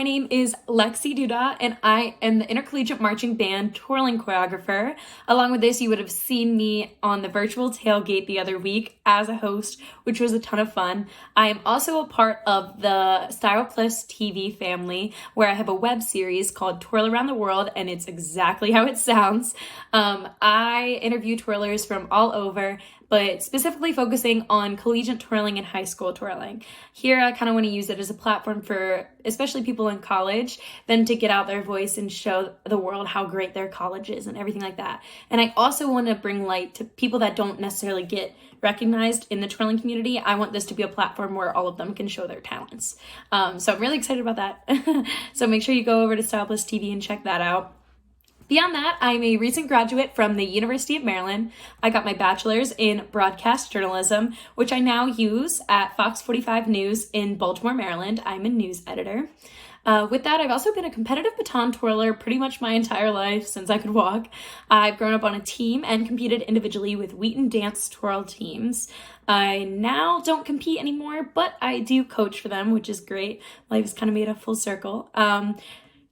name is Lexi Duda, and I am the Intercollegiate Marching Band twirling choreographer. Along with this, you would have seen me on the virtual tailgate the other week as a host, which was a ton of fun. I am also a part of the Style Plus TV family, where I have a web series called Twirl Around the World, and it's exactly how it sounds. I interview twirlers from all over, but specifically focusing on collegiate twirling and high school twirling. Here, I kind of want to use it as a platform for especially people in college, then to get out their voice and show the world how great their college is and everything like that. And I also want to bring light to people that don't necessarily get recognized in the twirling community. I want this to be a platform where all of them can show their talents. So I'm really excited about that. So make sure you go over to Style Plus TV and check that out. Beyond that, I'm a recent graduate from the University of Maryland. I got my bachelor's in broadcast journalism, which I now use at Fox 45 News in Baltimore, Maryland. I'm a news editor. With that, I've also been a competitive baton twirler pretty much my entire life since I could walk. I've grown up on a team and competed individually with Wheaton dance twirl teams. I now don't compete anymore, but I do coach for them, which is great. Life has kind of made a full circle.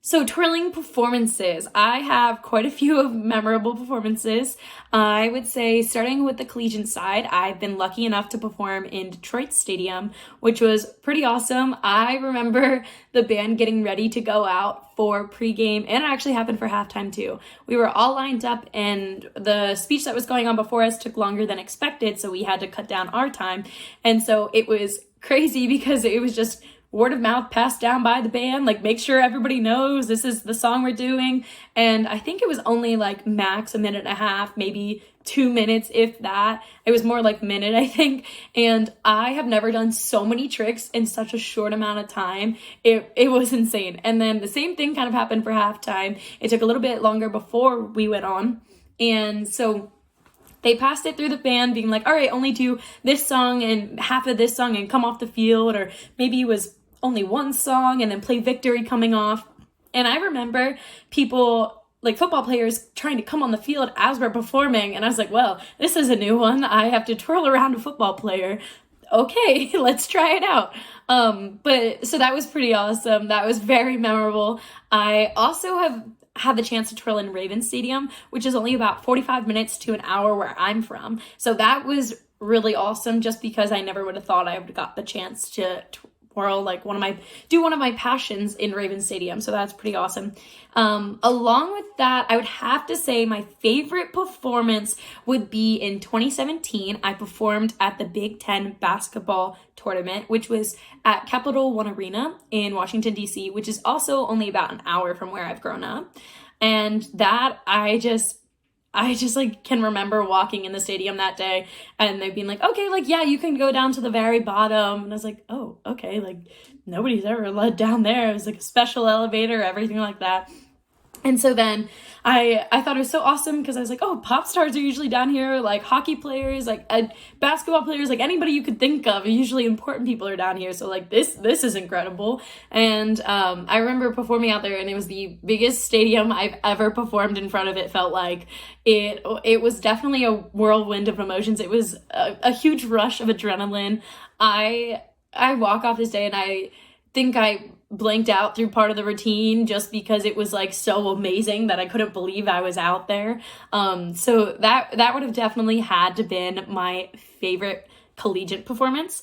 So twirling performances, I have quite a few of memorable performances. I would say starting with the collegiate side, I've been lucky enough to perform in Detroit Stadium, which was pretty awesome. I remember the band getting ready to go out for pregame, and it actually happened for halftime too. We were all lined up, and the speech that was going on before us took longer than expected, so we had to cut down our time. And so it was crazy because it was just word of mouth passed down by the band, like make sure everybody knows this is the song we're doing. And I think it was only like max a minute and a half, maybe 2 minutes, if that. It was more like minute, I think. And I have never done so many tricks in such a short amount of time. It was insane. And then the same thing kind of happened for halftime. It took a little bit longer before we went on. And so they passed it through the band being like, all right, only do this song and half of this song and come off the field. Or maybe it was only one song and then play Victory coming off. And I remember people, like football players, trying to come on the field as we're performing. And I was like, well, this is a new one. I have to twirl around a football player. Okay, let's try it out. But so that was pretty awesome. That was very memorable. I also have had the chance to twirl in Raven Stadium, which is only about 45 minutes to an hour where I'm from. So that was really awesome just because I never would have thought I would have got the chance to twirl like one of my passions in Raven Stadium. So that's pretty awesome. Along with that, I would have to say my favorite performance would be in 2017. I performed at the Big Ten basketball tournament, which was at Capital One Arena in Washington, D.C., which is also only about an hour from where I've grown up. And that I just like can remember walking in the stadium that day and they'd been like, okay, like, yeah, you can go down to the very bottom. And I was like, oh, okay. Like nobody's ever led down there. It was like a special elevator, everything like that. And so then I thought it was so awesome because I was like, oh, pop stars are usually down here, like hockey players, like basketball players, like anybody you could think of. Usually important people are down here. So like this is incredible. And I remember performing out there and it was the biggest stadium I've ever performed in front of. It felt like it was definitely a whirlwind of emotions. It was a huge rush of adrenaline. I walk off this day and I think I blanked out through part of the routine just because it was like so amazing that I couldn't believe I was out there. So that would have definitely had to been my favorite collegiate performance.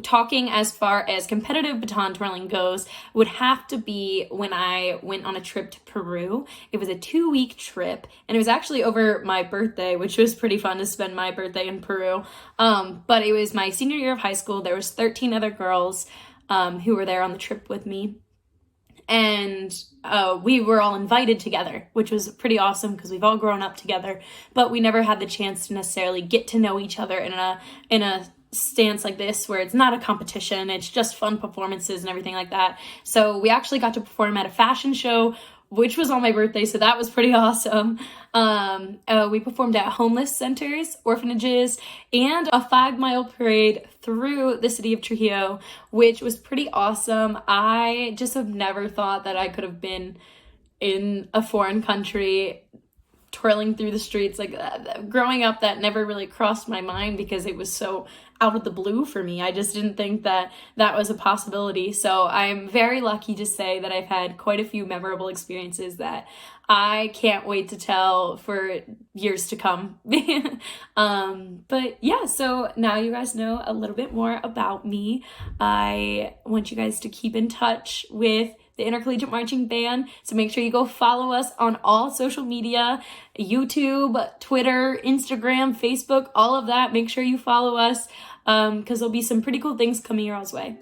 Talking as far as competitive baton twirling goes would have to be when I went on a trip to Peru. It was a 2-week trip and it was actually over my birthday, which was pretty fun to spend my birthday in Peru. But it was my senior year of high school. There was 13 other girls who were there on the trip with me. And we were all invited together, which was pretty awesome because we've all grown up together, but we never had the chance to necessarily get to know each other in a stance like this where it's not a competition, it's just fun performances and everything like that. So we actually got to perform at a fashion show, which was on my birthday, so that was pretty awesome. We performed at homeless centers, orphanages, and a 5-mile parade through the city of Trujillo, which was pretty awesome. I just have never thought that I could have been in a foreign country twirling through the streets. Like growing up, that never really crossed my mind because it was so out of the blue for me. I just didn't think that that was a possibility. So I'm very lucky to say that I've had quite a few memorable experiences that I can't wait to tell for years to come. But yeah, so now you guys know a little bit more about me. I want you guys to keep in touch with the Intercollegiate Marching Band. So make sure you go follow us on all social media, YouTube, Twitter, Instagram, Facebook, all of that. Make sure you follow us because there'll be some pretty cool things coming your all's way.